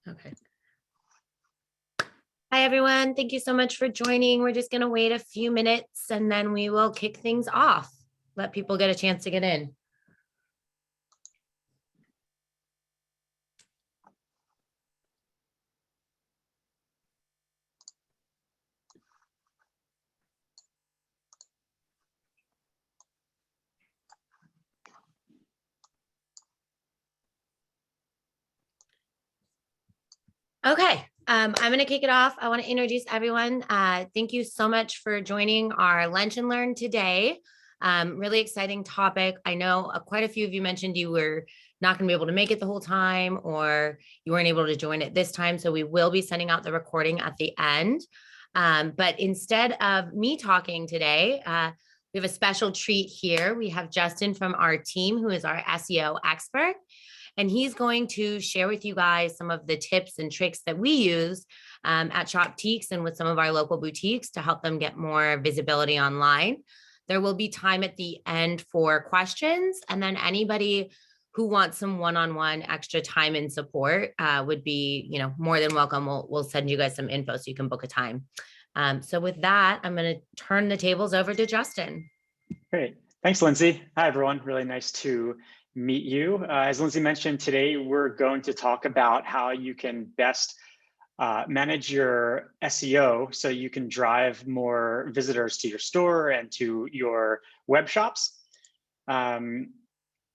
Okay. Hi, everyone. Thank you so much for joining. We're just going to wait a few minutes and then we will kick things off. Let people get a chance to get in. Okay, I'm going to kick it off. I want to introduce everyone. Thank you so much for joining our Lunch and Learn today. Really exciting topic. I know quite a few of you mentioned you were not going to be able to make it the whole time, or you weren't able to join it this time. So we will be sending out the recording at the end. But instead of me talking today, we have a special treat here. We have Justin from our team, who is our SEO expert. And he's going to share with you guys some of the tips and tricks that we use at Shoptiques and with some of our local boutiques to help them get more visibility online. There will be time at the end for questions, and then anybody who wants some one-on-one extra time and support would be, more than welcome. We'll send you guys some info so you can book a time. So with that, I'm going to turn the tables over to Justin. Great. Thanks, Lindsay. Hi, everyone. Really nice to meet you. As Lindsay mentioned, today we're going to talk about how you can best manage your SEO so you can drive more visitors to your store and to your web shops. And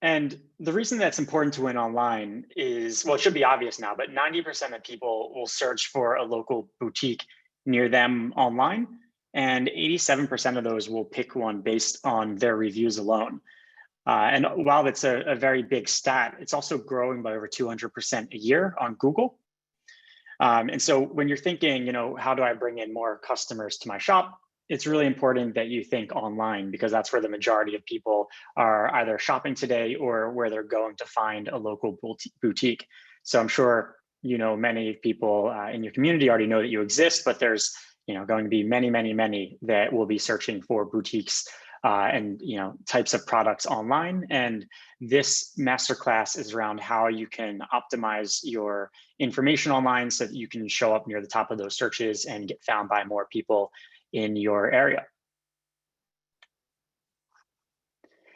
the reason that's important to win online is, well, it should be obvious now, but 90% of people will search for a local boutique near them online, and 87% of those will pick one based on their reviews alone. And while that's a very big stat, it's also growing by over 200% a year on Google. And so when you're thinking, how do I bring in more customers to my shop? It's really important that you think online, because that's where the majority of people are either shopping today or where they're going to find a local boutique. So I'm sure, many people in your community already know that you exist, but there's, going to be many, many, many that will be searching for boutiques and types of products online. And this masterclass is around how you can optimize your information online so that you can show up near the top of those searches and get found by more people in your area.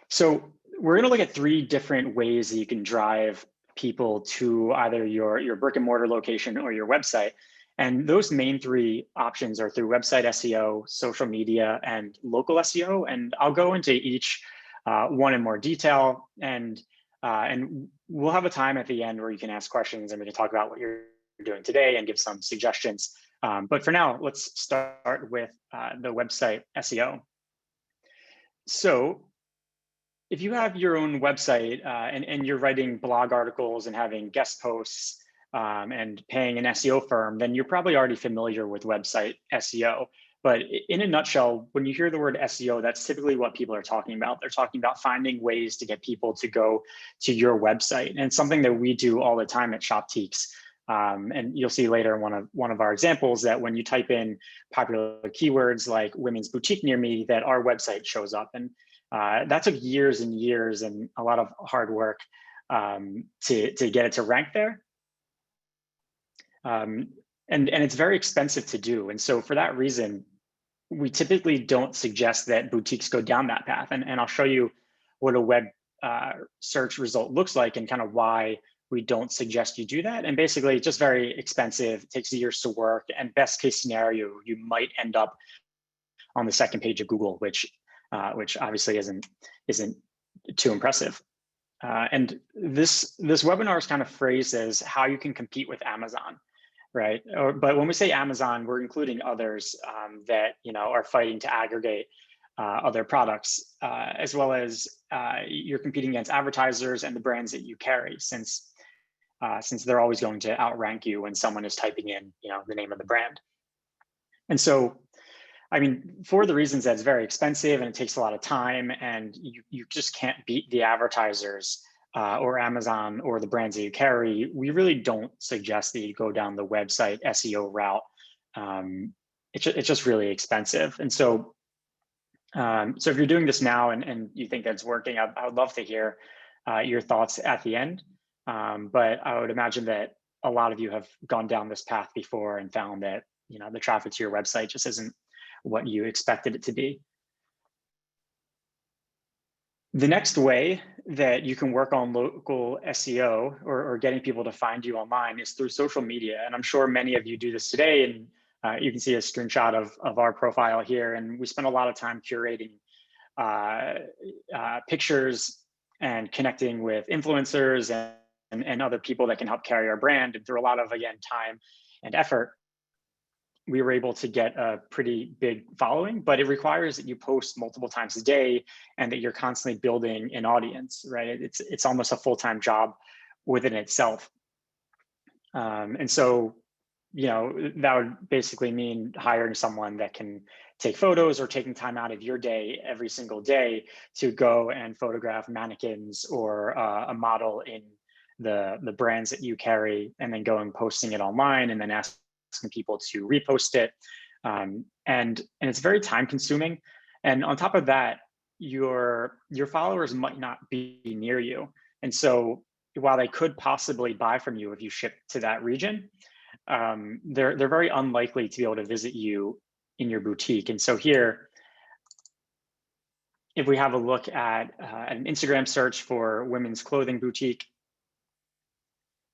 So we're going to look at 3 different ways that you can drive people to either your brick and mortar location or your website. And those main 3 options are through website SEO, social media, and local SEO. And I'll go into each one in more detail. And we'll have a time at the end where you can ask questions and we can talk about what you're doing today and give some suggestions. But for now, let's start with the website SEO. So if you have your own website and you're writing blog articles and having guest posts, and paying an SEO firm, then you're probably already familiar with website SEO. But in a nutshell, when you hear the word SEO, that's typically what people are talking about. They're talking about finding ways to get people to go to your website. And it's something that we do all the time at Shoptiques. And you'll see later in one of our examples that when you type in popular keywords like women's boutique near me, that our website shows up. And that took years and years and a lot of hard work to get it to rank there. And it's very expensive to do. And so for that reason, we typically don't suggest that boutiques go down that path. And I'll show you what a web search result looks like and kind of why we don't suggest you do that. And basically, it's just very expensive. It takes years to work. And best case scenario, you might end up on the second page of Google, which obviously isn't too impressive. And this webinar is kind of phrased as how you can compete with Amazon. Right. But when we say Amazon, we're including others that are fighting to aggregate other products, as well as you're competing against advertisers and the brands that you carry, since they're always going to outrank you when someone is typing in the name of the brand. And so, I mean, for the reasons that it's very expensive and it takes a lot of time, and you just can't beat the advertisers or Amazon or the brands that you carry, we really don't suggest that you go down the website SEO route. It's just really expensive. And so, so if you're doing this now and you think that's working, I would love to hear your thoughts at the end. But I would imagine that a lot of you have gone down this path before and found that, the traffic to your website just isn't what you expected it to be. The next way that you can work on local SEO or getting people to find you online is through social media. And I'm sure many of you do this today. And you can see a screenshot of our profile here. And we spend a lot of time curating pictures and connecting with influencers and other people that can help carry our brand. And through a lot of, again, time and effort, we were able to get a pretty big following, but it requires that you post multiple times a day and that you're constantly building an audience, right? It's almost a full-time job within itself. And so, that would basically mean hiring someone that can take photos or taking time out of your day every single day to go and photograph mannequins or a model in the brands that you carry, and then go and posting it online and then asking people to repost it. And it's very time consuming. And on top of that, your followers might not be near you. And so while they could possibly buy from you if you ship to that region, they're very unlikely to be able to visit you in your boutique. And so here, if we have a look at an Instagram search for women's clothing boutique,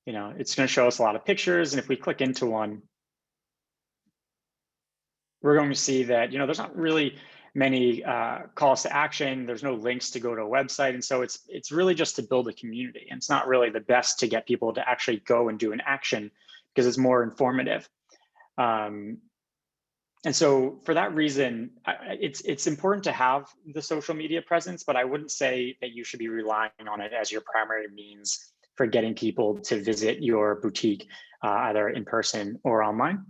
it's going to show us a lot of pictures. And if we click into one, we're going to see that, there's not really many calls to action. There's no links to go to a website. And so it's really just to build a community. And it's not really the best to get people to actually go and do an action because it's more informative. And so for that reason, it's important to have the social media presence, but I wouldn't say that you should be relying on it as your primary means for getting people to visit your boutique, either in person or online.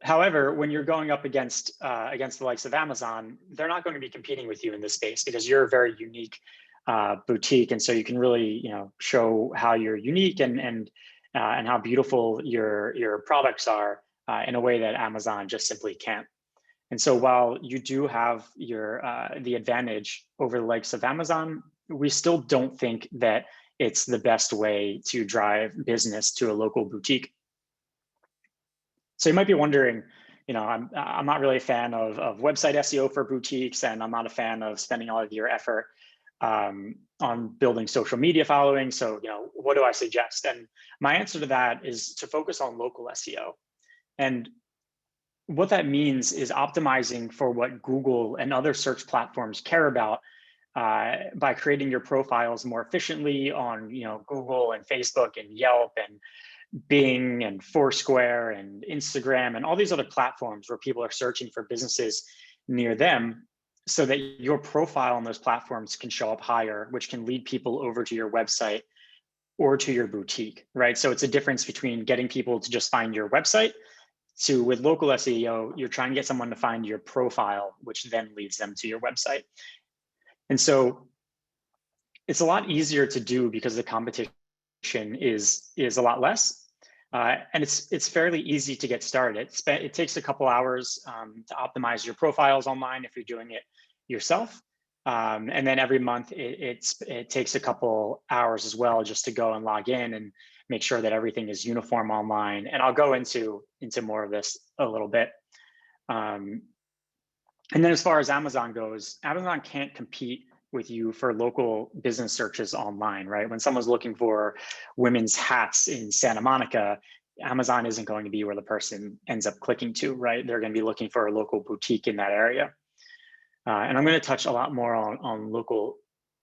However, when you're going up against the likes of Amazon, they're not going to be competing with you in this space because you're a very unique boutique, and so you can really show how you're unique and how beautiful your products are in a way that Amazon just simply can't. And so while you do have the advantage over the likes of Amazon, we still don't think that it's the best way to drive business to a local boutique. So you might be wondering, I'm not really a fan of website SEO for boutiques, and I'm not a fan of spending all of your effort on building social media following. So, what do I suggest? And my answer to that is to focus on local SEO. And what that means is optimizing for what Google and other search platforms care about by creating your profiles more efficiently on, Google and Facebook and Yelp and Bing and Foursquare and Instagram and all these other platforms where people are searching for businesses near them, so that your profile on those platforms can show up higher, which can lead people over to your website or to your boutique, right? So it's a difference between getting people to just find your website to, with local SEO, you're trying to get someone to find your profile, which then leads them to your website. And so it's a lot easier to do because the competition is a lot less. And it's fairly easy to get started. It takes a couple hours to optimize your profiles online if you're doing it yourself. And then every month it takes a couple hours as well just to go and log in and make sure that everything is uniform online. And I'll go into more of this a little bit. And then as far as Amazon goes, Amazon can't compete with you for local business searches online, right? When someone's looking for women's hats in Santa Monica, Amazon isn't going to be where the person ends up clicking to, right? They're going to be looking for a local boutique in that area. And I'm going to touch a lot more on local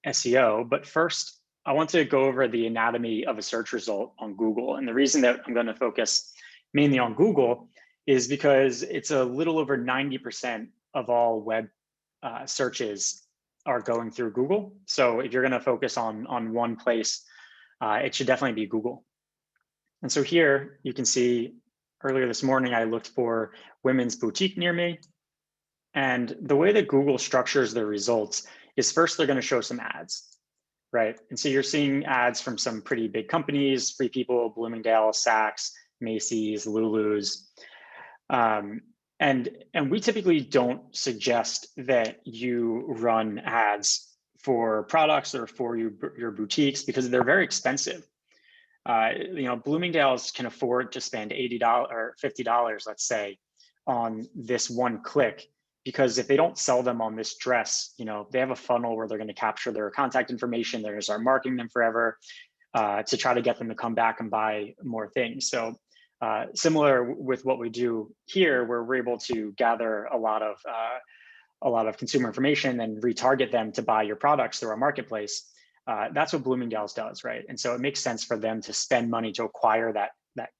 SEO, but first I want to go over the anatomy of a search result on Google. And the reason that I'm going to focus mainly on Google is because it's a little over 90% of all web searches are going through Google. So if you're going to focus on one place, it should definitely be Google. And so here you can see earlier this morning, I looked for women's boutique near me. And the way that Google structures their results is first they're going to show some ads, right? And so you're seeing ads from some pretty big companies, Free People, Bloomingdale, Saks, Macy's, Lulu's. And we typically don't suggest that you run ads for products or for your boutiques because they're very expensive. Bloomingdale's can afford to spend $80 or $50, let's say, on this one click, because if they don't sell them on this dress, they have a funnel where they're going to capture their contact information. They're going to start marketing them forever to try to get them to come back and buy more things. So similar with what we do here, where we're able to gather a lot of consumer information and retarget them to buy your products through our marketplace. That's what Bloomingdale's does, right? And so it makes sense for them to spend money to acquire that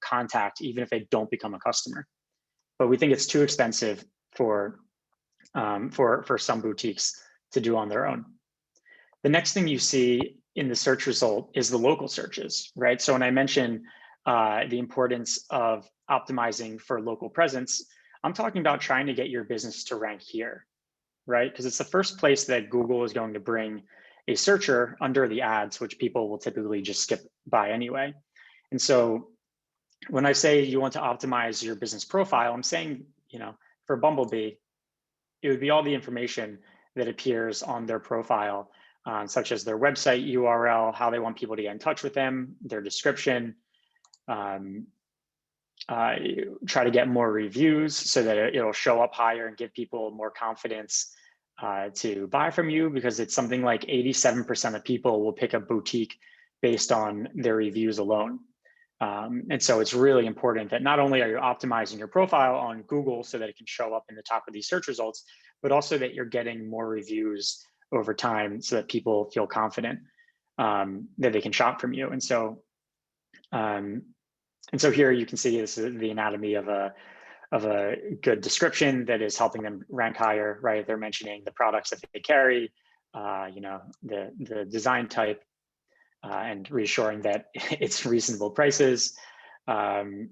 contact, even if they don't become a customer. But we think it's too expensive for some boutiques to do on their own. The next thing you see in the search result is the local searches, right? So when I mentioned the importance of optimizing for local presence, I'm talking about trying to get your business to rank here, right? Because it's the first place that Google is going to bring a searcher under the ads, which people will typically just skip by anyway. And so when I say you want to optimize your business profile, I'm saying, for Bumblebee, it would be all the information that appears on their profile, such as their website URL, how they want people to get in touch with them, their description, try to get more reviews so that it'll show up higher and give people more confidence to buy from you, because it's something like 87% of people will pick a boutique based on their reviews alone. And so it's really important that not only are you optimizing your profile on Google so that it can show up in the top of these search results, but also that you're getting more reviews over time so that people feel confident that they can shop from you. And so here you can see this is the anatomy of a good description that is helping them rank higher, right? They're mentioning the products that they carry, the design type, and reassuring that it's reasonable prices. And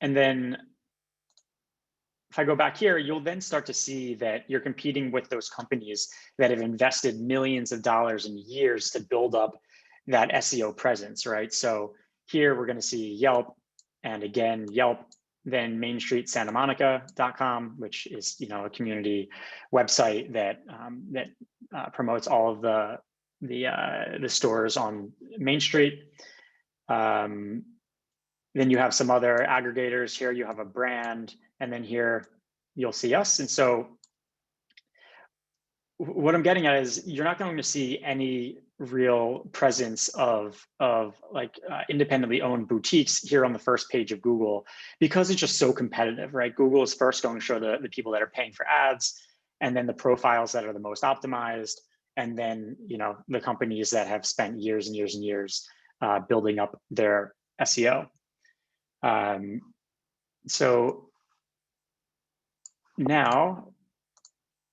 then if I go back here, you'll then start to see that you're competing with those companies that have invested millions of dollars and years to build up that SEO presence, right? So here we're going to see Yelp, and again, Yelp, then MainStreetSantaMonica.com, which is a community website that promotes all of the stores on Main Street. Then you have some other aggregators here. You have a brand, and then here you'll see us. And so what I'm getting at is you're not going to see any real presence of independently owned boutiques here on the first page of Google, because it's just so competitive, right? Google is first going to show the people that are paying for ads, and then the profiles that are the most optimized, and then the companies that have spent years and years and years building up their SEO. So now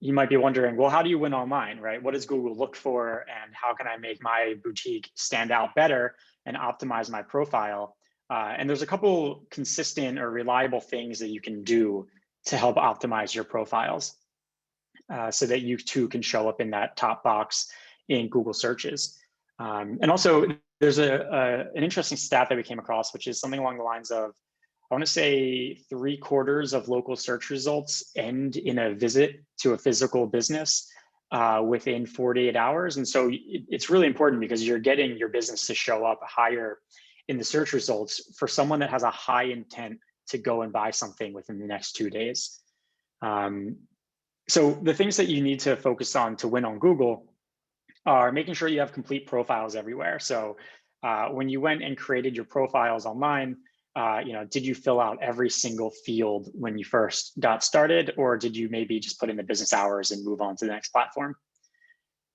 you might be wondering, well, how do you win online, right? What does Google look for, and how can I make my boutique stand out better and optimize my profile? And there's a couple consistent or reliable things that you can do to help optimize your profiles so that you too can show up in that top box in Google searches. And also there's an interesting stat that we came across, which is something along the lines of, I want to say 3/4 of local search results end in a visit to a physical business within 48 hours. And so it's really important because you're getting your business to show up higher in the search results for someone that has a high intent to go and buy something within the next 2 days. So the things that you need to focus on to win on Google are making sure you have complete profiles everywhere. So when you went and created your profiles online, did you fill out every single field when you first got started, or did you maybe just put in the business hours and move on to the next platform?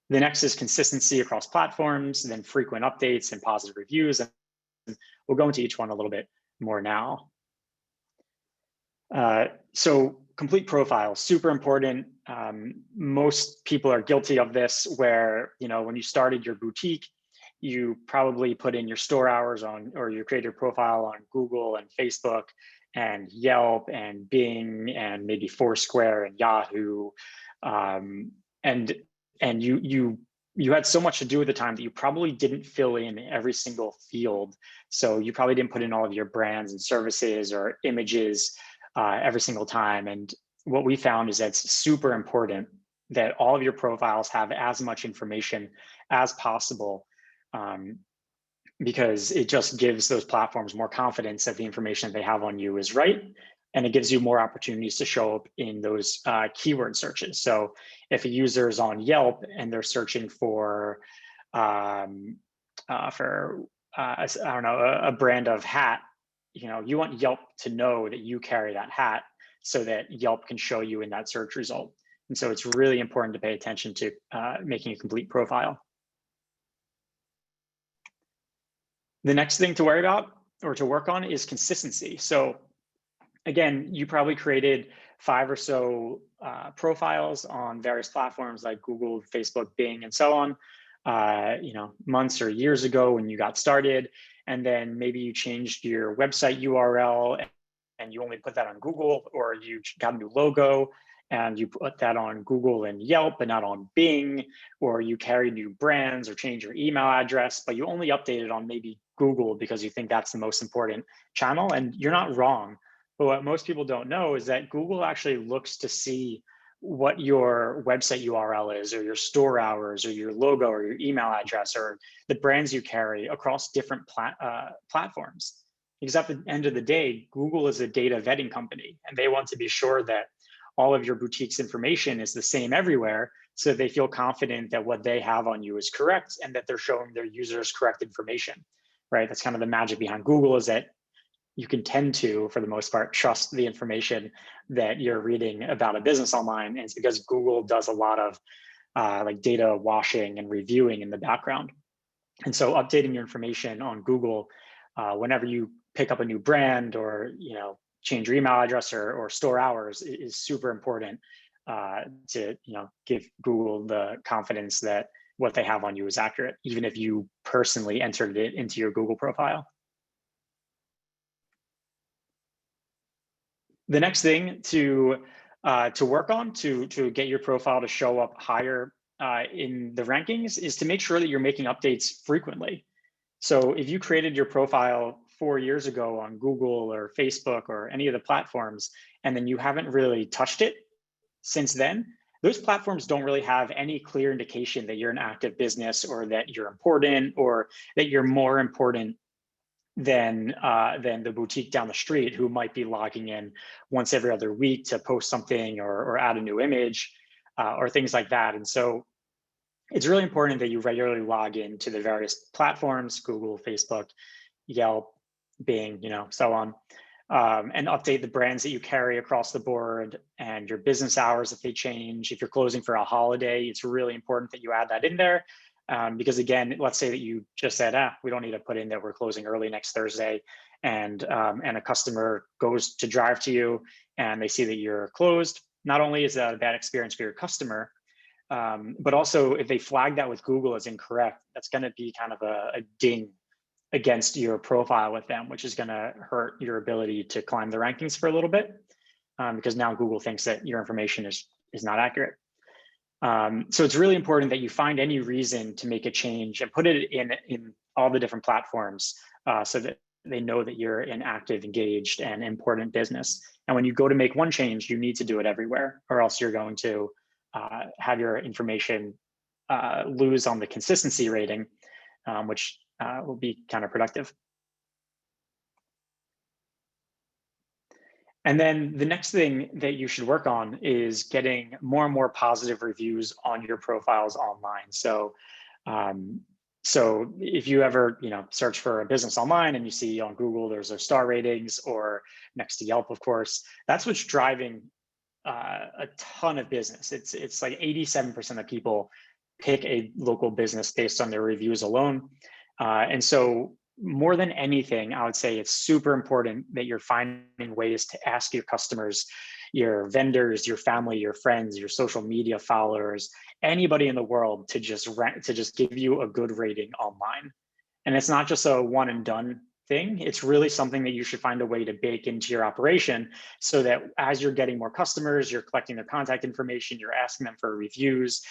The next is consistency across platforms, then frequent updates and positive reviews. And we'll go into each one a little bit more now. So complete profile, super important. Most people are guilty of this, where when you started your boutique, you probably put in your store hours on, or you create your profile on Google and Facebook and Yelp and Bing and maybe Foursquare and Yahoo. And you had so much to do at the time that you probably didn't fill in every single field. So you probably didn't put in all of your brands and services or images every single time. And what we found is that it's super important that all of your profiles have as much information as possible, because it just gives those platforms more confidence that the information they have on you is right. And it gives you more opportunities to show up in those keyword searches. So if a user is on Yelp and they're searching for I don't know, a brand of hat, you want Yelp to know that you carry that hat so that Yelp can show you in that search result. And so it's really important to pay attention to making a complete profile. The next thing to worry about or to work on is consistency. So again, you probably created 5 or so profiles on various platforms like Google, Facebook, Bing, and so on, months or years ago when you got started. And then maybe you changed your website URL and you only put that on Google, or you got a new logo and you put that on Google and Yelp but not on Bing, or you carry new brands or change your email address, but you only update it on maybe Google because you think that's the most important channel. And you're not wrong. But what most people don't know is that Google actually looks to see what your website URL is, or your store hours, or your logo, or your email address, or the brands you carry across different platforms. Because at the end of the day, Google is a data vetting company, and they want to be sure that all of your boutique's information is the same everywhere, so that they feel confident that what they have on you is correct and that they're showing their users correct information, right? That's kind of the magic behind Google, is that you can tend to, for the most part, trust the information that you're reading about a business online. And it's because Google does a lot of like data washing and reviewing in the background. And so updating your information on Google whenever you pick up a new brand, or change your email address or store hours, is super important to give Google the confidence that what they have on you is accurate, even if you personally entered it into your Google profile. The next thing to work on to get your profile to show up higher in the rankings is to make sure that you're making updates frequently. So if you created your profile 4 years ago on Google or Facebook or any of the platforms, and then you haven't really touched it since then, those platforms don't really have any clear indication that you're an active business, or that you're important, or that you're more important than the boutique down the street, who might be logging in once every other week to post something or add a new image or things like that. And so it's really important that you regularly log into the various platforms, Google, Facebook, Yelp, Bing, so on, and update the brands that you carry across the board, and your business hours if they change. If you're closing for a holiday, it's really important that you add that in there. Because again, let's say that you just said, we don't need to put in that we're closing early next Thursday, and a customer goes to drive to you and they see that you're closed. Not only is that a bad experience for your customer, but also if they flag that with Google as incorrect, that's going to be kind of a ding against your profile with them, which is going to hurt your ability to climb the rankings for a little bit, because now Google thinks that your information is not accurate. So it's really important that you find any reason to make a change and put it in all the different platforms, so that they know that you're an active, engaged, and important business. And when you go to make one change, you need to do it everywhere, or else you're going to have your information lose on the consistency rating, which will be counterproductive. And then the next thing that you should work on is getting more and more positive reviews on your profiles online. So, so if you ever search for a business online and you see on Google there's their star ratings, or next to Yelp, of course, that's what's driving a ton of business. It's like 87% of people pick a local business based on their reviews alone. And so more than anything, I would say it's super important that you're finding ways to ask your customers, your vendors, your family, your friends, your social media followers, anybody in the world to just give you a good rating online. And it's not just a one and done thing. It's really something that you should find a way to bake into your operation, so that as you're getting more customers, you're collecting their contact information, you're asking them for reviews.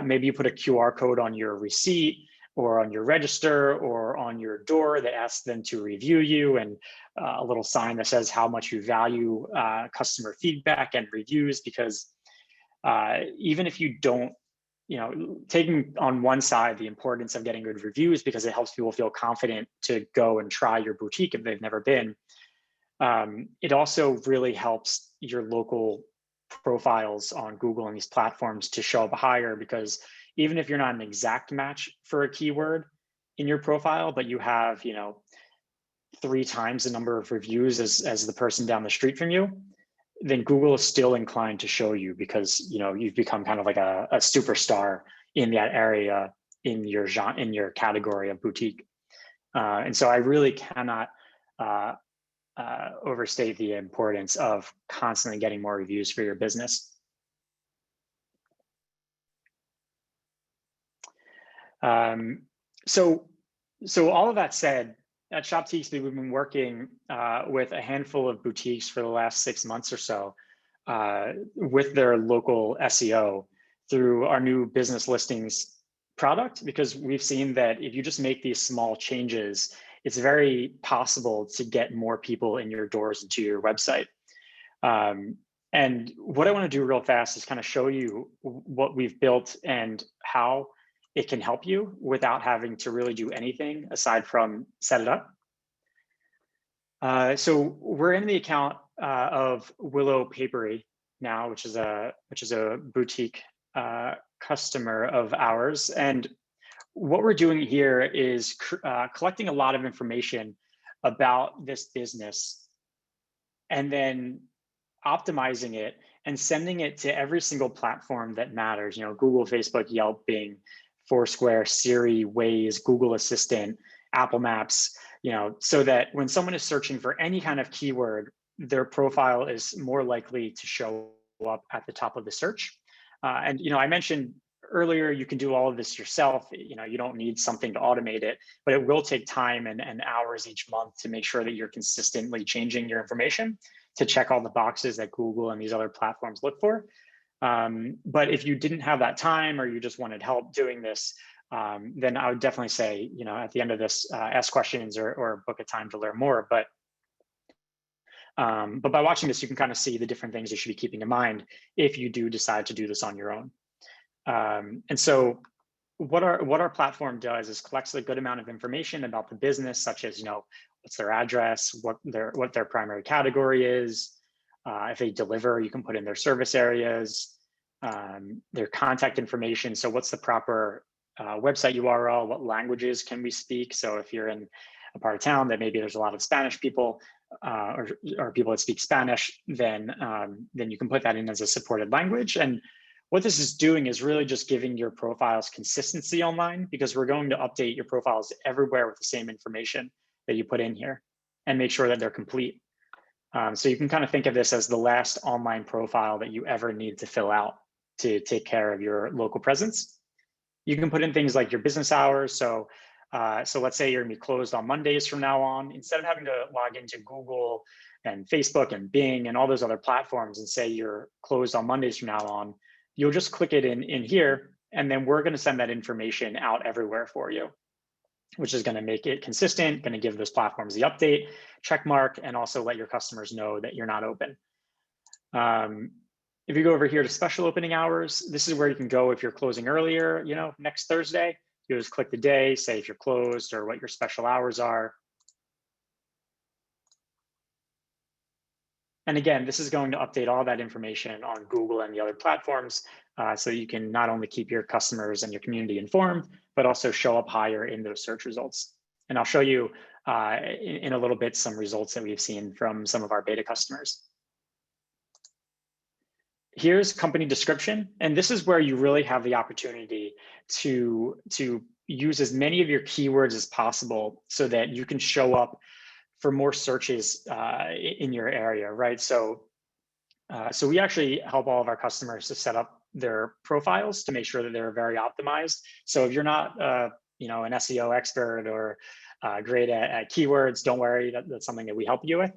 Maybe you put a QR code on your receipt, or on your register, or on your door that asks them to review you, and a little sign that says how much you value customer feedback and reviews, because even if you don't, taking on one side the importance of getting good reviews because it helps people feel confident to go and try your boutique if they've never been. It also really helps your local profiles on Google and these platforms to show up higher, because even if you're not an exact match for a keyword in your profile, but you have, 3 times the number of reviews as the person down the street from you, then Google is still inclined to show you, because you've become kind of like a superstar in that area, in your genre, in your category of boutique. And so I really cannot overstate the importance of constantly getting more reviews for your business. So all of that said, at Shoptiques, we've been working with a handful of boutiques for the last 6 months or so with their local SEO through our new business listings product, because we've seen that if you just make these small changes, it's very possible to get more people in your doors into your website. And what I want to do real fast is kind of show you what we've built and how it can help you without having to really do anything aside from set it up. So we're in the account of Willow Papery now, which is a boutique customer of ours. And what we're doing here is collecting a lot of information about this business and then optimizing it and sending it to every single platform that matters, Google, Facebook, Yelp, Bing, Foursquare, Siri, Waze, Google Assistant, Apple Maps, so that when someone is searching for any kind of keyword, their profile is more likely to show up at the top of the search. And I mentioned earlier, you can do all of this yourself. You don't need something to automate it, but it will take time and hours each month to make sure that you're consistently changing your information to check all the boxes that Google and these other platforms look for. But if you didn't have that time, or you just wanted help doing this, then I would definitely say, at the end of this, ask questions or book a time to learn more. But by watching this, you can kind of see the different things you should be keeping in mind if you do decide to do this on your own. And so what our platform does is collects a good amount of information about the business, such as, what's their address, what their primary category is. If they deliver, you can put in their service areas, their contact information. So what's the proper website URL? What languages can we speak? So if you're in a part of town that maybe there's a lot of Spanish people or people that speak Spanish, then you can put that in as a supported language. And what this is doing is really just giving your profiles consistency online, because we're going to update your profiles everywhere with the same information that you put in here and make sure that they're complete. So you can kind of think of this as the last online profile that you ever need to fill out to take care of your local presence. You can put in things like your business hours. So let's say you're gonna be closed on Mondays from now on. Instead of having to log into Google and Facebook and Bing and all those other platforms and say you're closed on Mondays from now on, you'll just click it in here, and then we're gonna send that information out everywhere for you, which is gonna make it consistent, gonna give those platforms the update, check mark, and also let your customers know that you're not open. If you go over here to special opening hours, this is where you can go if you're closing earlier, next Thursday. You just click the day, say if you're closed or what your special hours are. And again, this is going to update all that information on Google and the other platforms, so you can not only keep your customers and your community informed, but also show up higher in those search results. And I'll show you in a little bit some results that we've seen from some of our beta customers. Here's company description. And this is where you really have the opportunity to use as many of your keywords as possible so that you can show up for more searches in your area, right? So we actually help all of our customers to set up their profiles to make sure that they're very optimized. So if you're not an SEO expert or great at keywords, don't worry, that's something that we help you with.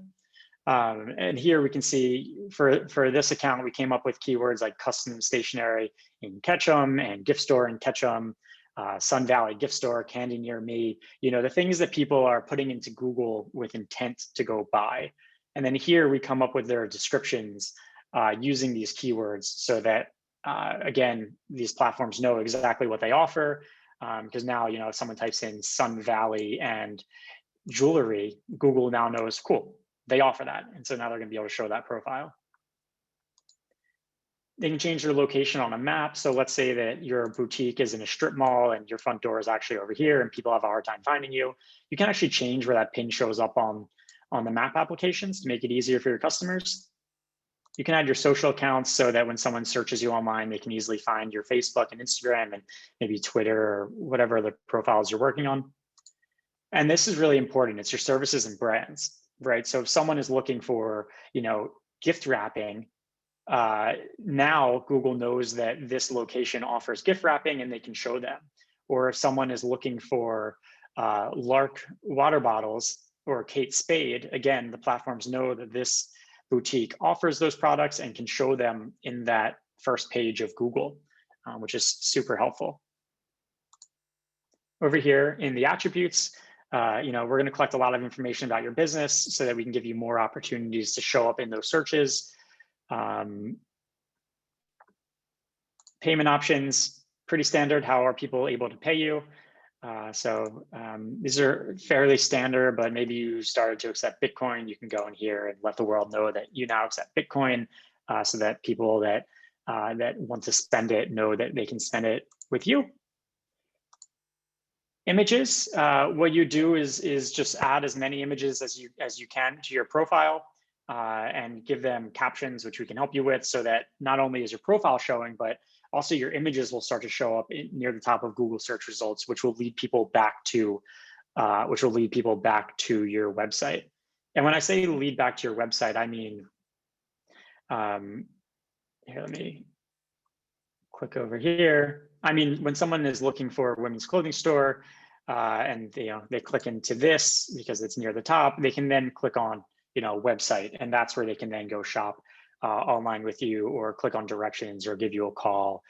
And here we can see for this account, we came up with keywords like custom stationery in Ketchum and gift store in Ketchum, Sun Valley gift store, candy near me, the things that people are putting into Google with intent to go buy. And then here we come up with their descriptions using these keywords so that again, these platforms know exactly what they offer, because now, if someone types in Sun Valley and jewelry, Google now knows, cool, they offer that. And so now they're going to be able to show that profile. They can change your location on a map. So let's say that your boutique is in a strip mall and your front door is actually over here and people have a hard time finding you. You can actually change where that pin shows up on the map applications to make it easier for your customers. You can add your social accounts so that when someone searches you online, they can easily find your Facebook and Instagram and maybe Twitter or whatever other profiles you're working on. And this is really important. It's your services and brands, right? So if someone is looking for, gift wrapping, now Google knows that this location offers gift wrapping and they can show them. Or if someone is looking for Lark water bottles or Kate Spade, again, the platforms know that this boutique offers those products and can show them in that first page of Google, which is super helpful. Over here in the attributes, we're going to collect a lot of information about your business so that we can give you more opportunities to show up in those searches. Payment options, pretty standard. How are people able to pay you? These are fairly standard, but maybe you started to accept Bitcoin. You can go in here and let the world know that you now accept Bitcoin, so that people that want to spend it know that they can spend it with you. Images, what you do is just add as many images as you can to your profile, and give them captions, which we can help you with, so that not only is your profile showing, but also your images will start to show up near the top of Google search results, which will lead people back to your website. And when I say lead back to your website, I mean, here, let me click over here. I mean, when someone is looking for a women's clothing store, and they click into this because it's near the top, they can then click on website, and that's where they can then go shop online with you, or click on directions, or give you a call.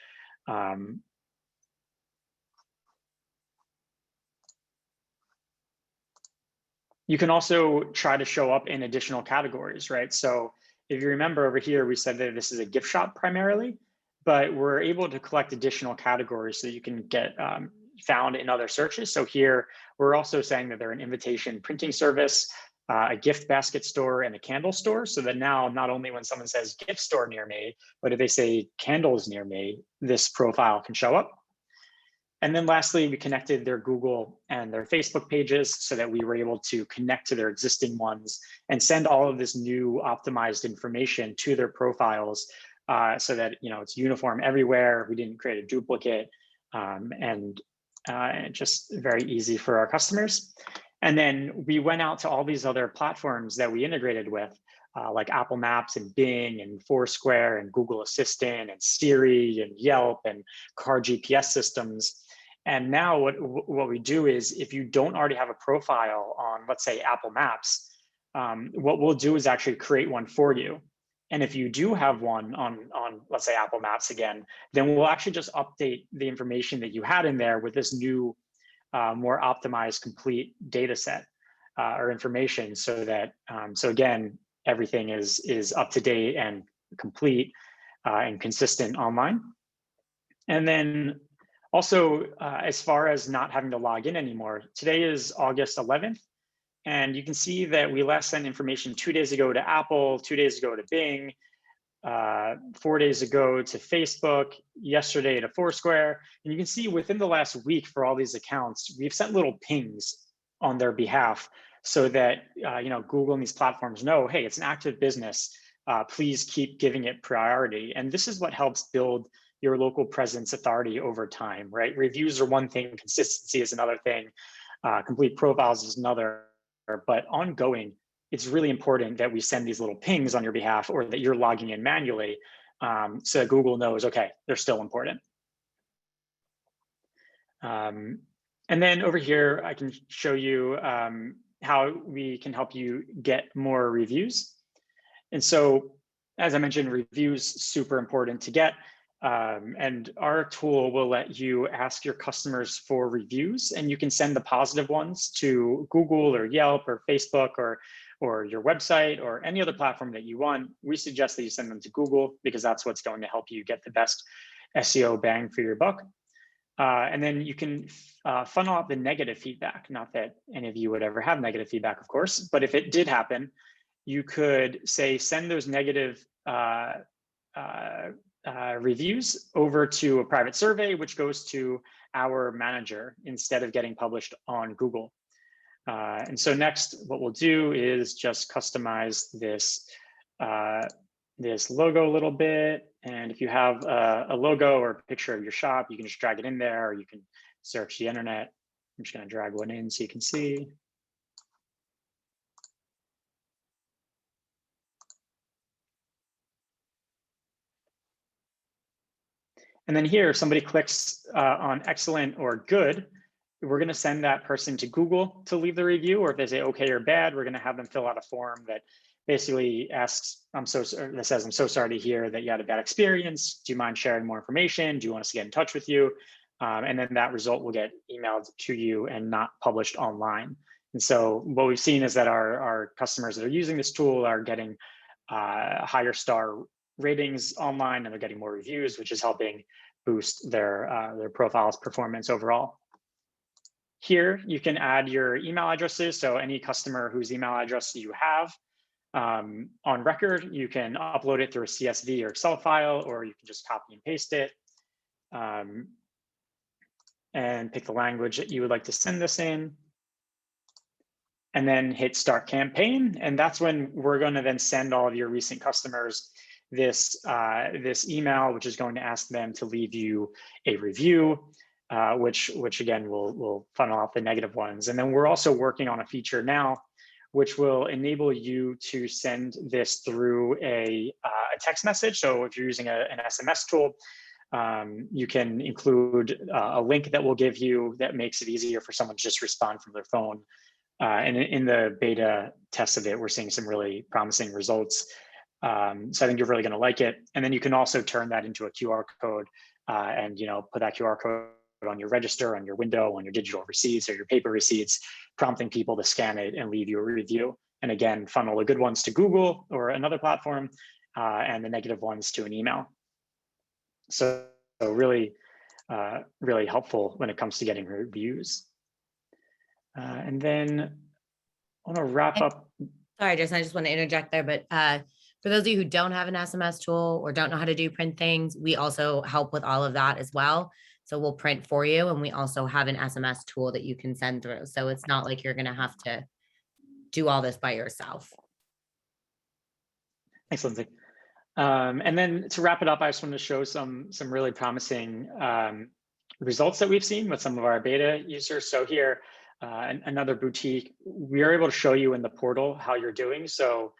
You can also try to show up in additional categories, right? So if you remember over here, we said that this is a gift shop primarily, but we're able to collect additional categories so you can get found in other searches. So here, we're also saying that they're an invitation printing service, a gift basket store, and a candle store, so that now not only when someone says gift store near me, but if they say candles near me, this profile can show up. And then lastly, we connected their Google and their Facebook pages so that we were able to connect to their existing ones and send all of this new optimized information to their profiles, so that it's uniform everywhere. We didn't create a duplicate, and just very easy for our customers. And then we went out to all these other platforms that we integrated with, like Apple Maps and Bing and Foursquare and Google Assistant and Siri and Yelp and car GPS systems. And now what we do is, if you don't already have a profile on, let's say, Apple Maps, what we'll do is actually create one for you. And if you do have one on let's say, Apple Maps again, then we'll actually just update the information that you had in there with this new, more optimized, complete data set or information, so that so again, everything is up to date and complete and consistent online. And then also, as far as not having to log in anymore, today is August 11th, and you can see that we last sent information 2 days ago to Apple, 2 days ago to Bing, 4 days ago to Facebook, yesterday to Foursquare. And you can see within the last week for all these accounts, we've sent little pings on their behalf, so that Google and these platforms know, hey, it's an active business. Please keep giving it priority. And this is what helps build your local presence authority over time, right? Reviews are one thing, consistency is another thing, complete profiles is another, but ongoing, it's really important that we send these little pings on your behalf, or that you're logging in manually, so that Google knows, okay, they're still important. And then over here, I can show you how we can help you get more reviews. And so, as I mentioned, reviews super important to get. And our tool will let you ask your customers for reviews, and you can send the positive ones to Google or Yelp or Facebook or or your website or any other platform that you want, we suggest that you send them to Google because that's what's going to help you get the best SEO bang for your buck. And then you can funnel out the negative feedback. Not that any of you would ever have negative feedback, of course, but if it did happen, you could say, send those negative reviews over to a private survey, which goes to our manager instead of getting published on Google. And so next, what we'll do is just customize this this logo a little bit. And if you have a logo or a picture of your shop, you can just drag it in there, or you can search the internet. I'm just going to drag one in so you can see. And then here, if somebody clicks on excellent or good, we're going to send that person to Google to leave the review, or if they say okay or bad, we're going to have them fill out a form that basically asks, that says, I'm so sorry to hear that you had a bad experience. Do you mind sharing more information? Do you want us to get in touch with you? And then that result will get emailed to you and not published online. And so what we've seen is that our customers that are using this tool are getting higher star ratings online, and they're getting more reviews, which is helping boost their profile's performance overall. Here, you can add your email addresses. So any customer whose email address you have on record, you can upload it through a CSV or Excel file, or you can just copy and paste it and pick the language that you would like to send this in. And then hit start campaign. And that's when we're going to then send all of your recent customers this email, which is going to ask them to leave you a review, which again will funnel out the negative ones. And then we're also working on a feature now, which will enable you to send this through a text message. So if you're using an SMS tool, you can include a link that we'll give you that makes it easier for someone to just respond from their phone. And in the beta test of it, we're seeing some really promising results. So I think you're really going to like it. And then you can also turn that into a QR code and put that QR code on your register, on your window, on your digital receipts or your paper receipts, prompting people to scan it and leave you a review. And again, funnel the good ones to Google or another platform, and the negative ones to an email. So really, really helpful when it comes to getting reviews. And then I want to wrap up. Sorry, Jason, I just want to interject there, but for those of you who don't have an SMS tool or don't know how to do print things, we also help with all of that as well. So we'll print for you, and we also have an SMS tool that you can send through. So it's not like you're going to have to do all this by yourself. Thanks, Lindsay. And then to wrap it up, I just want to show some really promising results that we've seen with some of our beta users. So here, another boutique, we are able to show you in the portal how you're doing. So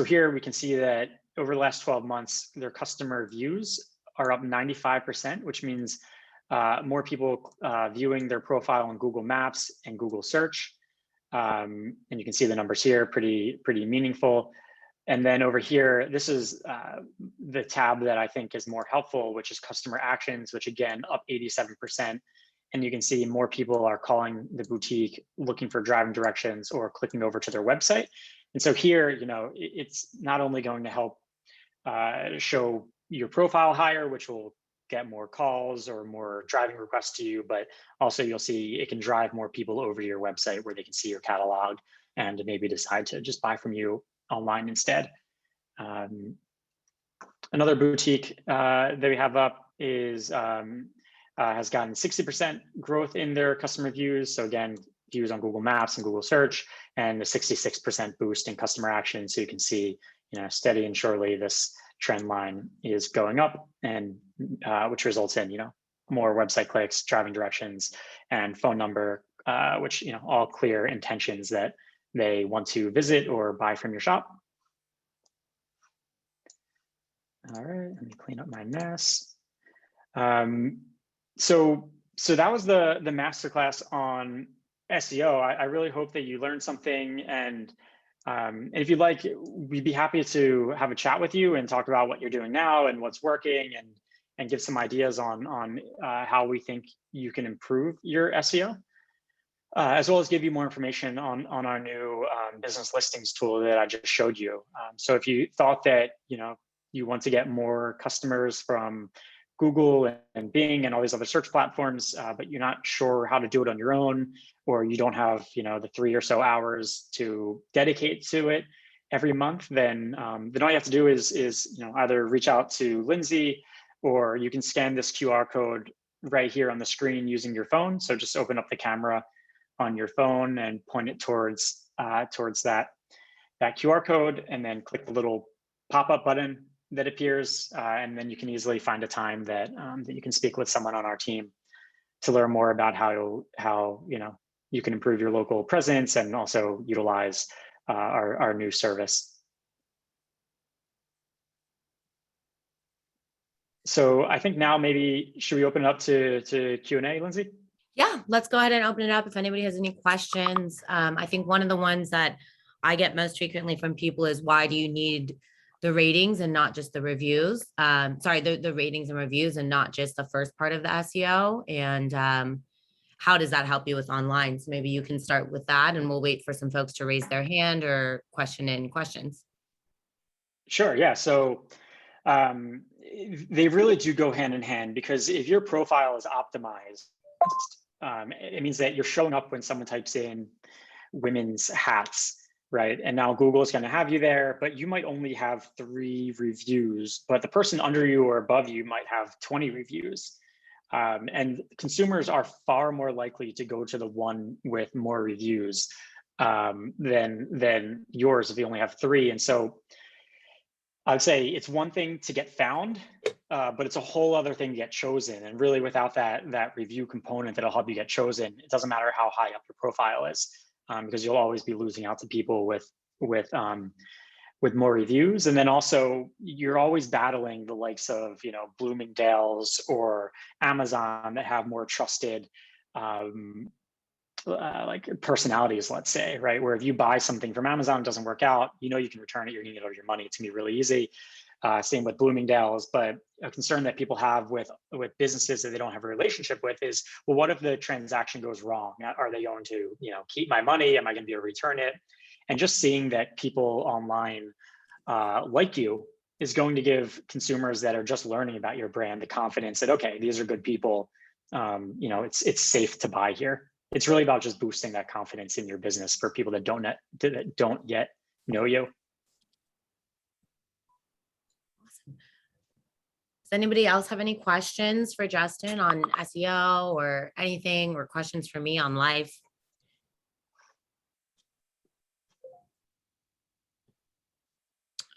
here we can see that over the last 12 months, their customer views are up 95%, which means more people viewing their profile on Google Maps and Google Search. And you can see the numbers here, pretty meaningful. And then over here, this is the tab that I think is more helpful, which is customer actions, which again, up 87%. And you can see more people are calling the boutique, looking for driving directions or clicking over to their website. And so here, it's not only going to help show your profile higher, which will get more calls or more driving requests to you, but also you'll see it can drive more people over to your website where they can see your catalog and maybe decide to just buy from you online instead. Another boutique that we have up is has gotten 60% growth in their customer views. So again, views on Google Maps and Google Search, and a 66% boost in customer action. So you can see, steady and surely this trend line is going up, and which results in, more website clicks, driving directions, and phone number, which, all clear intentions that they want to visit or buy from your shop. All right, let me clean up my mess. So that was the masterclass on SEO. I really hope that you learned something, and if you'd like, we'd be happy to have a chat with you and talk about what you're doing now and what's working, and give some ideas on how we think you can improve your SEO. as well as give you more information on our new business listings tool that I just showed you. So if you thought that you want to get more customers from Google and Bing and all these other search platforms, but you're not sure how to do it on your own, or you don't have the 3 or so hours to dedicate to it every month, then all you have to do is either reach out to Lindsay, or you can scan this QR code right here on the screen using your phone. So just open up the camera on your phone and point it towards that QR code, and then click the little pop-up button that appears, and then you can easily find a time that you can speak with someone on our team to learn more about how you can improve your local presence and also utilize our new service. So I think now maybe should we open it up to Q&A, Lindsay? Yeah, let's go ahead and open it up if anybody has any questions. I think one of the ones that I get most frequently from people is, why do you need the ratings and not just the reviews? Sorry, the ratings and reviews and not just the first part of the SEO. And how does that help you with online? So maybe you can start with that, and we'll wait for some folks to raise their hand or question in questions. Sure, yeah. So they really do go hand in hand, because if your profile is optimized, it means that you're showing up when someone types in women's hats, right? And now Google is going to have you there, but you might only have 3 reviews, but the person under you or above you might have 20 reviews. And consumers are far more likely to go to the one with more reviews than yours if you only have 3. And so I'd say it's one thing to get found, but it's a whole other thing to get chosen. And really, without that review component that'll help you get chosen, it doesn't matter how high up your profile is, because you'll always be losing out to people with more reviews. And then also, you're always battling the likes of Bloomingdale's or Amazon that have more trusted like personalities, let's say, right? Where if you buy something from Amazon, it doesn't work out, you can return it, you're gonna get all your money. It's gonna be really easy. Same with Bloomingdale's. But a concern that people have with businesses that they don't have a relationship with is, well, what if the transaction goes wrong? Are they going to keep my money? Am I going to be able to return it? And just seeing that people online like you is going to give consumers that are just learning about your brand the confidence that, okay, these are good people. It's safe to buy here. It's really about just boosting that confidence in your business for people that don't yet know you. Awesome. Does anybody else have any questions for Justin on SEO or anything, or questions for me on life?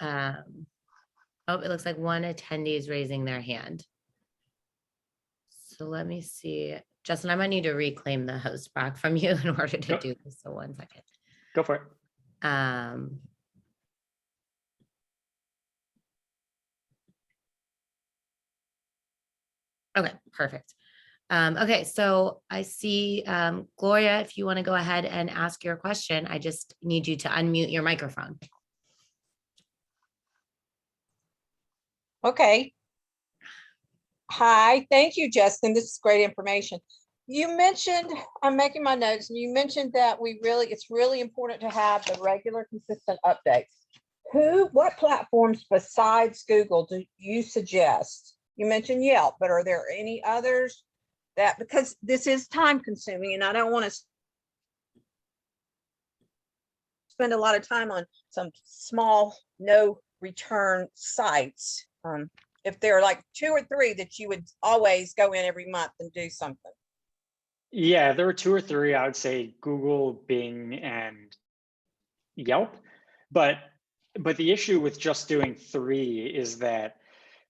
Oh, it looks like one attendee is raising their hand. So let me see. Justin, I might need to reclaim the host back from you in order to do this. So 1 second. Go for it. Okay, perfect. Okay, so I see Gloria, if you want to go ahead and ask your question, I just need you to unmute your microphone. Okay. Hi, thank you, Justin. This is great information. You mentioned, I'm making my notes, and you mentioned that it's really important to have the regular, consistent updates. What platforms besides Google do you suggest? You mentioned Yelp, but are there any others because this is time consuming and I don't want to spend a lot of time on some small, no return sites. If there are like 2 or 3 that you would always go in every month and do something. Yeah, there were 2 or 3, I would say Google, Bing, and Yelp. But the issue with just doing 3 is that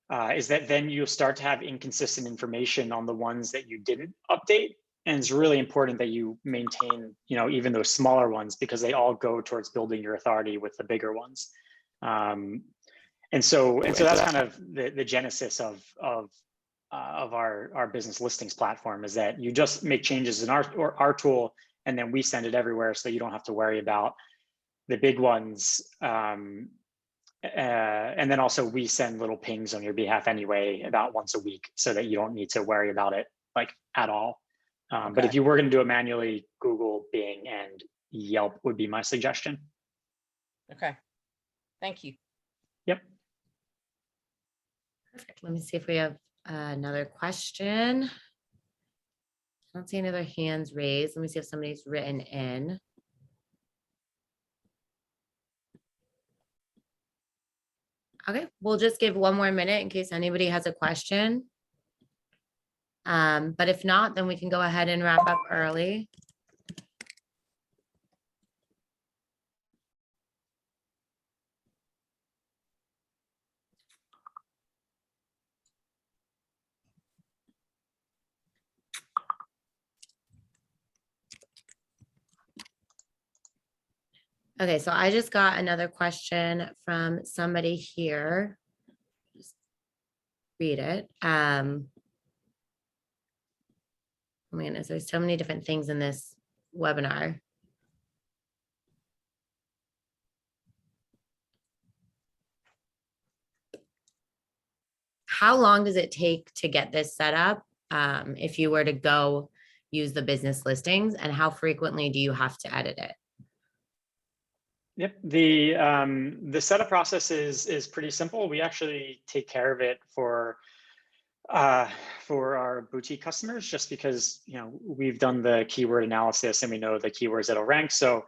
then you start to have inconsistent information on the ones that you didn't update. And it's really important that you maintain, even those smaller ones, because they all go towards building your authority with the bigger ones. And so that's kind of the genesis of our business listings platform, is that you just make changes in our tool, and then we send it everywhere, so you don't have to worry about the big ones. And then also we send little pings on your behalf anyway, about once a week, so that you don't need to worry about it like at all. But Okay. if you were going to do it manually, Google, Bing, and Yelp would be my suggestion. Okay. Thank you. Yep. Perfect. Let me see if we have another question. I don't see any other hands raised. Let me see if somebody's written in. Okay, we'll just give one more minute in case anybody has a question. But if not, then we can go ahead and wrap up early. Okay, so I just got another question from somebody here. Just read it. Oh man, there's so many different things in this webinar. How long does it take to get this set up if you were to go use the business listings, and how frequently do you have to edit it? Yep. The setup process is pretty simple. We actually take care of it for our boutique customers, just because we've done the keyword analysis and we know the keywords that'll rank. So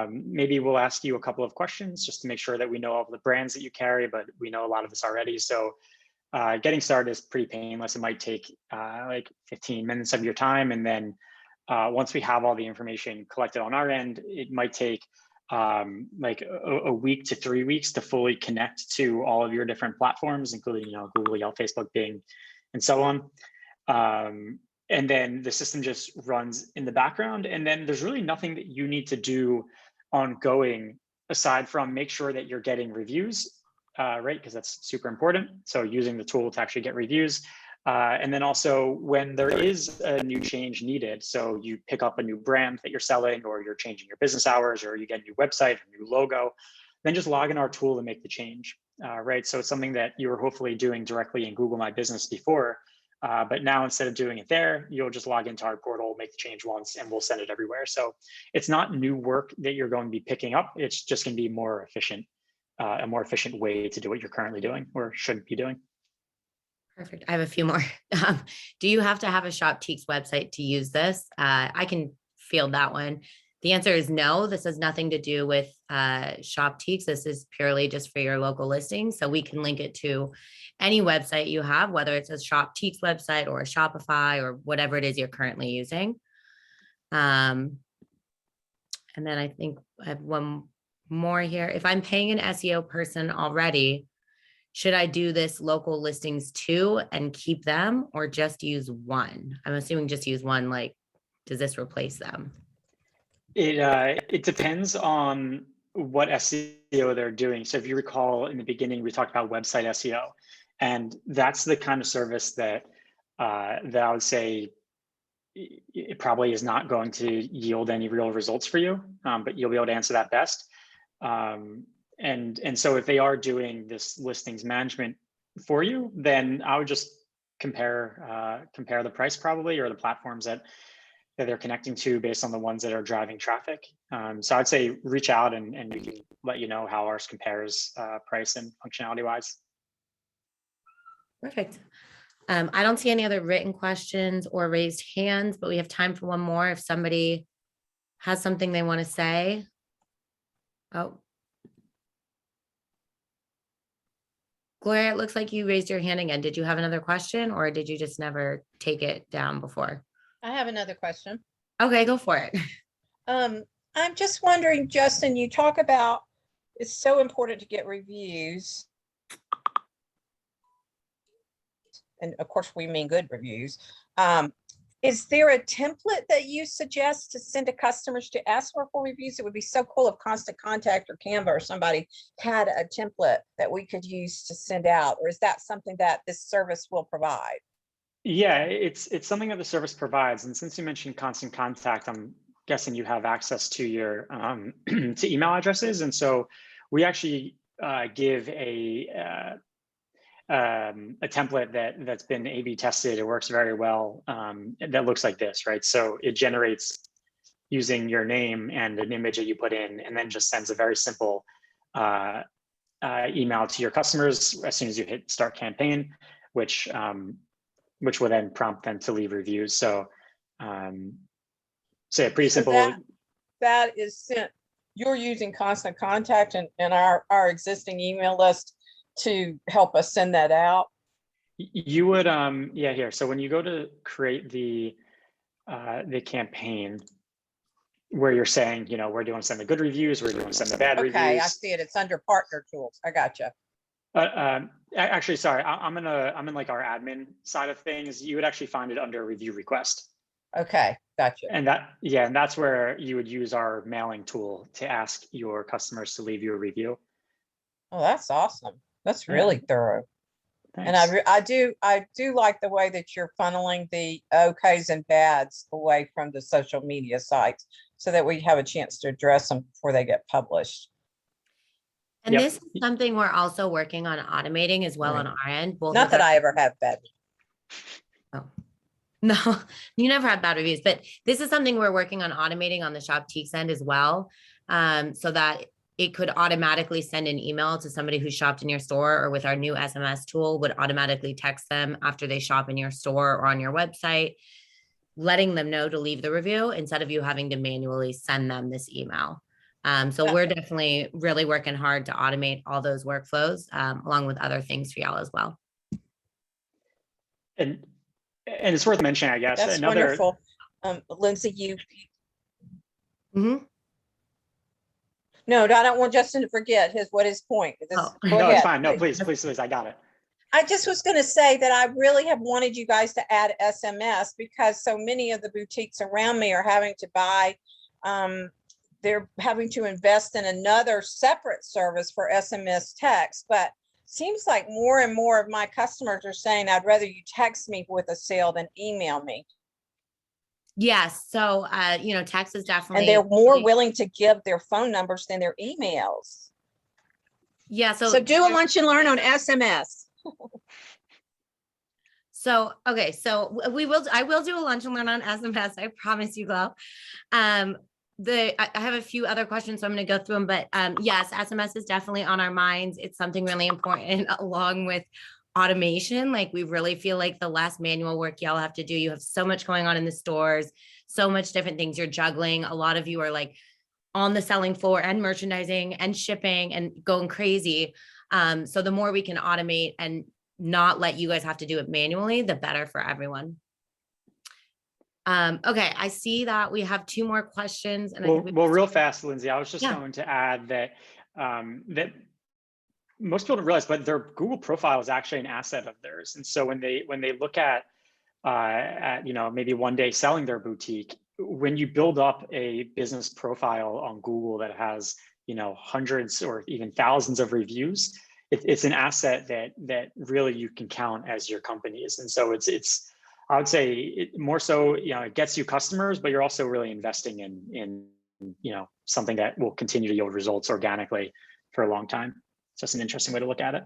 maybe we'll ask you a couple of questions just to make sure that we know all the brands that you carry, but we know a lot of this already. So getting started is pretty painless. It might take like 15 minutes of your time, and then once we have all the information collected on our end, it might take like a week to 3 weeks to fully connect to all of your different platforms, including Google, Yelp, Facebook, Bing, and so on. And then the system just runs in the background, and then there's really nothing that you need to do ongoing aside from make sure that you're getting reviews, right? Because that's super important. So using the tool to actually get reviews. And then also when there is a new change needed, so you pick up a new brand that you're selling, or you're changing your business hours, or you get a new website, a new logo, then just log in our tool to make the change, right? So it's something that you were hopefully doing directly in Google My Business before, but now instead of doing it there, you'll just log into our portal, make the change once, and we'll send it everywhere. So it's not new work that you're going to be picking up. It's just going to be more efficient, a more efficient way to do what you're currently doing or should be doing. Perfect. I have a few more. Do you have to have a Shoptiques website to use this? I can field that one. The answer is no. This has nothing to do with Shoptiques. This is purely just for your local listings. So we can link it to any website you have, whether it's a Shoptiques website or a Shopify or whatever it is you're currently using. And then I think I have one more here. If I'm paying an SEO person already, should I do this local listings too and keep them, or just use one? I'm assuming just use one. Like, does this replace them? It depends on what SEO they're doing. So if you recall in the beginning, we talked about website SEO, and that's the kind of service that that I would say it probably is not going to yield any real results for you, but you'll be able to answer that best. And so if they are doing this listings management for you, then I would just compare the price probably, or the platforms that they're connecting to based on the ones that are driving traffic. So I'd say reach out and we can let you know how ours compares price and functionality wise. Perfect. I don't see any other written questions or raised hands, but we have time for one more. If somebody has something they want to say. Oh. Gloria, it looks like you raised your hand again. Did you have another question, or did you just never take it down before? I have another question. Okay, go for it. I'm just wondering, Justin, you talk about it's so important to get reviews. And of course, we mean good reviews. Is there a template that you suggest to send to customers to ask for reviews? It would be so cool if Constant Contact or Canva or somebody had a template that we could use to send out, or is that something that this service will provide? Yeah, it's something that the service provides. And since you mentioned Constant Contact, I'm guessing you have access to your to email addresses. And so we actually give a a template that's been A/B tested. It works very well. That looks like this, right? So it generates using your name and an image that you put in, and then just sends a very simple email to your customers as soon as you hit start campaign, which will then prompt them to leave reviews. So, so yeah, pretty So simple. that is sent, you're using Constant Contact and our existing email list to help us send that out. You would, yeah, here. So when you go to create the campaign, where you're saying, you know, where do you want to send the good reviews, where do you want to send the bad reviews? Okay, I see it. It's under partner tools. I gotcha. Actually, sorry, I'm in like our admin side of things. You would actually find it under review request. Okay, gotcha. And that's where you would use our mailing tool to ask your customers to leave you a review. Oh, that's awesome. That's really thorough. Thanks. And I do like the way that you're funneling the okays and bads away from the social media sites so that we have a chance to address them before they get published. And Yep. this is something we're also working on automating as well Right. on our end. Both Not of that our- I ever have bad. Oh. No, you never had bad reviews, but this is something we're working on automating on the Shoptiques end as well, so that it could automatically send an email to somebody who shopped in your store, or with our new SMS tool would automatically text them after they shop in your store or on your website, letting them know to leave the review instead of you having to manually send them this email. So we're definitely really working hard to automate all those workflows, along with other things for y'all as well. And it's worth mentioning, I guess. That's wonderful. Lindsay, you. Mm-hmm. No, I don't want Justin to forget what his point. Oh. Go No, ahead. it's fine. No, please, I got it. I just was going to say that I really have wanted you guys to add SMS because so many of the boutiques around me are having to buy, they're having to invest in another separate service for SMS text, but seems like more and more of my customers are saying, I'd rather you text me with a sale than email me. Yes. So, you know, text is definitely. And they're more willing to give their phone numbers than their emails. Yeah. So do a lunch and learn on SMS. So, okay. So I will do a lunch and learn on SMS. I promise you, Glo. I have a few other questions, so I'm going to go through them, but yes, SMS is definitely on our minds. It's something really important along with automation. Like, we really feel like the less manual work y'all have to do. You have so much going on in the stores, so much different things you're juggling. A lot of you are like on the selling floor and merchandising and shipping and going crazy. So the more we can automate and not let you guys have to do it manually, the better for everyone. Okay, I see that we have two more questions. And well, real fast, Lindsay, I was just going to add that that most people don't realize, but their Google profile is actually an asset of theirs. And so when they look at you know, maybe one day selling their boutique, when you build up a business profile on Google that has, you know, hundreds or even thousands of reviews, it's an asset that really you can count as your company's. And so it's I would say more so, you know, it gets you customers, but you're also really investing in you know, something that will continue to yield results organically for a long time. It's just an interesting way to look at it.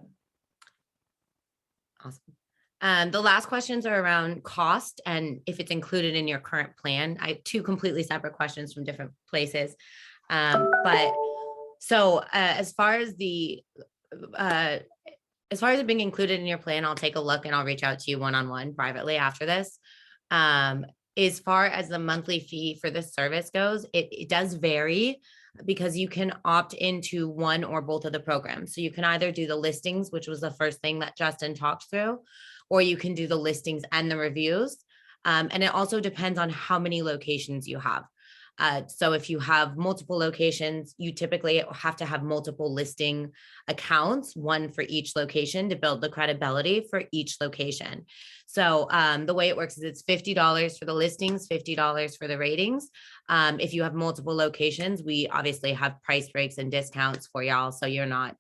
Awesome. The last questions are around cost and if it's included in your current plan. I have two completely separate questions from different places. But so as far as it being included in your plan, I'll take a look and I'll reach out to you one-on-one privately after this. As far as the monthly fee for this service goes, it does vary because you can opt into one or both of the programs. So you can either do the listings, which was the first thing that Justin talked through, or you can do the listings and the reviews. And it also depends on how many locations you have. So if you have multiple locations, you typically have to have multiple listing accounts, one for each location, to build the credibility for each location. So the way it works is it's $50 for the listings, $50 for the ratings. If you have multiple locations, we obviously have price breaks and discounts for y'all, so you're not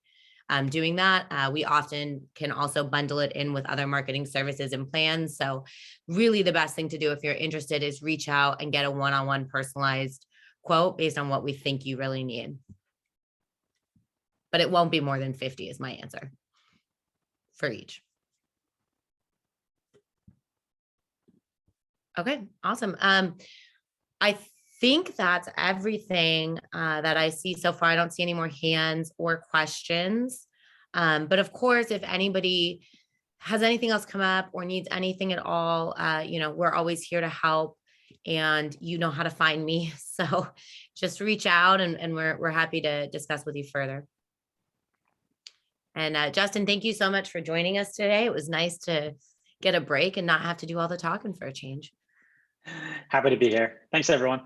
doing that. We often can also bundle it in with other marketing services and plans. So really the best thing to do if you're interested is reach out and get a one-on-one personalized quote based on what we think you really need. But it won't be more than 50 is my answer for each. Okay, awesome. I think that's everything that I see so far. I don't see any more hands or questions. But of course, if anybody has anything else come up or needs anything at all, we're always here to help, and you know how to find me. So just reach out, and we're happy to discuss with you further. And Justin, thank you so much for joining us today. It was nice to get a break and not have to do all the talking for a change. Happy to be here. Thanks, everyone.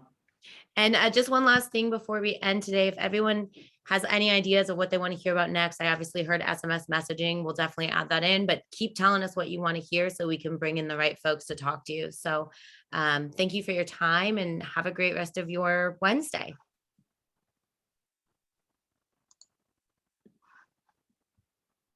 And just one last thing before we end today, if everyone has any ideas of what they want to hear about next, I obviously heard SMS messaging. We'll definitely add that in, but keep telling us what you want to hear so we can bring in the right folks to talk to you. So thank you for your time and have a great rest of your Wednesday.